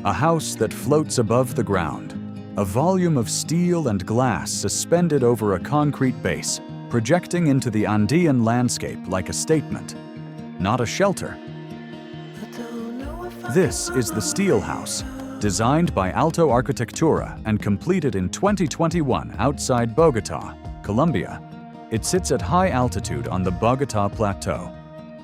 A house that floats above the ground. A volume of steel and glass suspended over a concrete base, projecting into the Andean landscape like a statement, not a shelter. This is the Steel House, designed by Alto Arquitectura and completed in 2021 outside Bogotá, Colombia. It sits at high altitude on the Bogotá Plateau,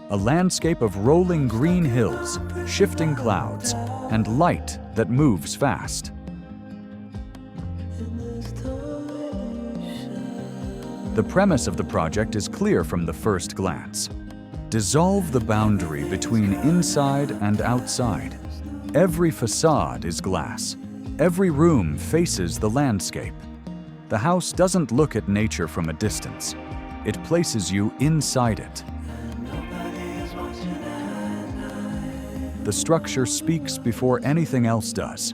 a landscape of rolling green hills, shifting clouds, and light that moves fast. The premise of the project is clear from the first glance. Dissolve the boundary between inside and outside. Every facade is glass. Every room faces the landscape. The house doesn't look at nature from a distance. It places you inside it. The structure speaks before anything else does.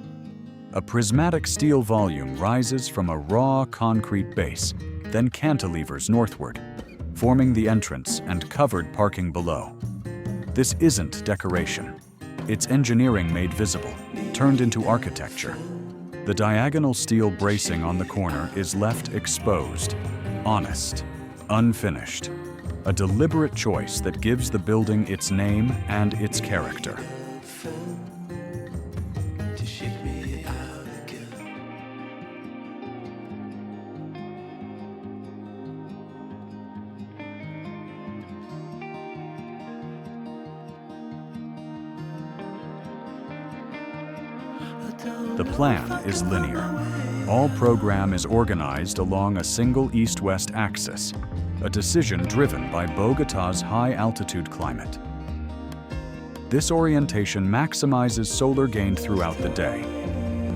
A prismatic steel volume rises from a raw concrete base, then cantilevers northward, forming the entrance and covered parking below. This isn't decoration. It's engineering made visible, turned into architecture. The diagonal steel bracing on the corner is left exposed, honest, unfinished. A deliberate choice that gives the building its name and its character. The plan is linear. All program is organized along a single east-west axis, a decision driven by Bogotá's high-altitude climate. This orientation maximizes solar gain throughout the day,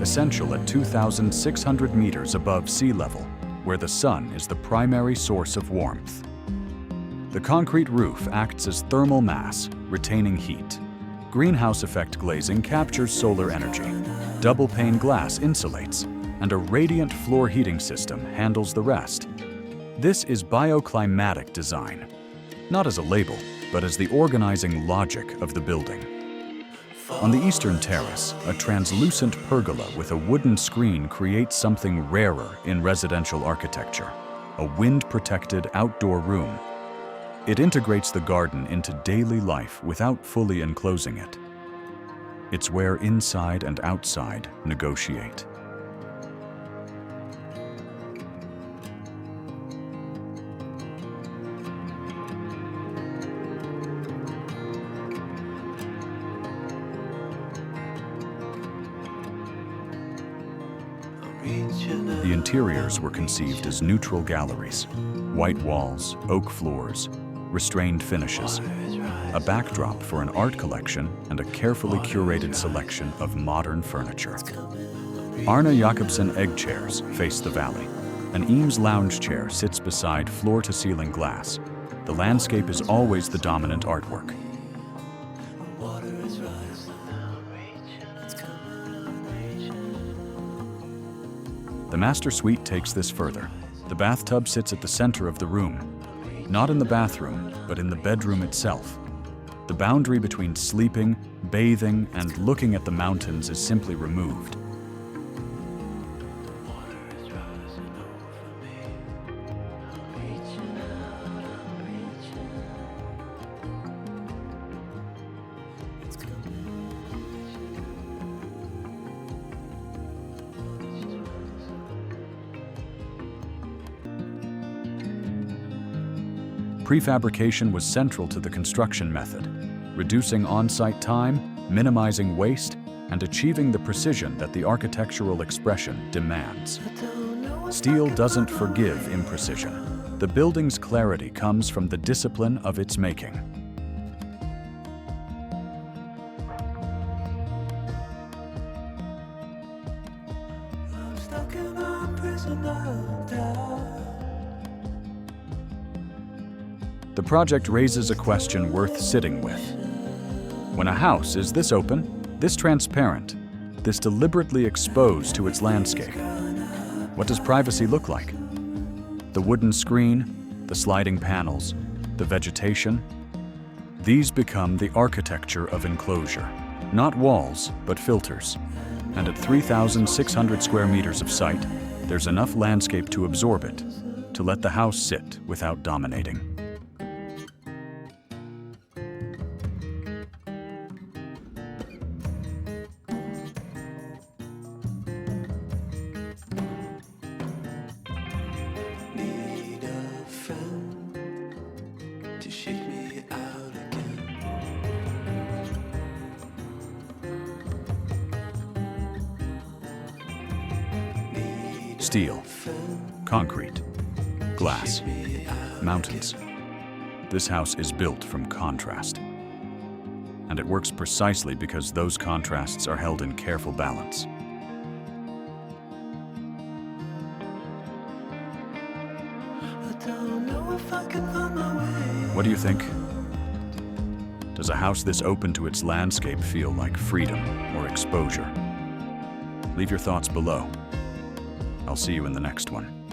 essential at 2,600 meters above sea level, where the sun is the primary source of warmth. The concrete roof acts as thermal mass, retaining heat. Greenhouse effect glazing captures solar energy. Double-pane glass insulates, and a radiant floor heating system handles the rest. This is bioclimatic design, not as a label, but as the organizing logic of the building. On the eastern terrace, a translucent pergola with a wooden screen creates something rarer in residential architecture, a wind-protected outdoor room. It integrates the garden into daily life without fully enclosing it. It's where inside and outside negotiate. The interiors were conceived as neutral galleries, white walls, oak floors, restrained finishes, a backdrop for an art collection, and a carefully curated selection of modern furniture. Arne Jacobsen egg chairs face the valley. An Eames lounge chair sits beside floor-to-ceiling glass. The landscape is always the dominant artwork. The master suite takes this further. The bathtub sits at the center of the room, not in the bathroom, but in the bedroom itself. The boundary between sleeping, bathing, and looking at the mountains is simply removed. Prefabrication was central to the construction method, reducing on-site time, minimizing waste, and achieving the precision that the architectural expression demands. Steel doesn't forgive imprecision. The building's clarity comes from the discipline of its making. The project raises a question worth sitting with. When a house is this open, this transparent, this deliberately exposed to its landscape, what does privacy look like? The wooden screen, the sliding panels, the vegetation, these become the architecture of enclosure. Not walls, but filters. And at 3,600 square meters of site, there's enough landscape to absorb it, to let the house sit without dominating. Steel, concrete, glass, mountains. This house is built from contrast. And it works precisely because those contrasts are held in careful balance. What do you think? Does a house this open to its landscape feel like freedom or exposure? Leave your thoughts below. I'll see you in the next one.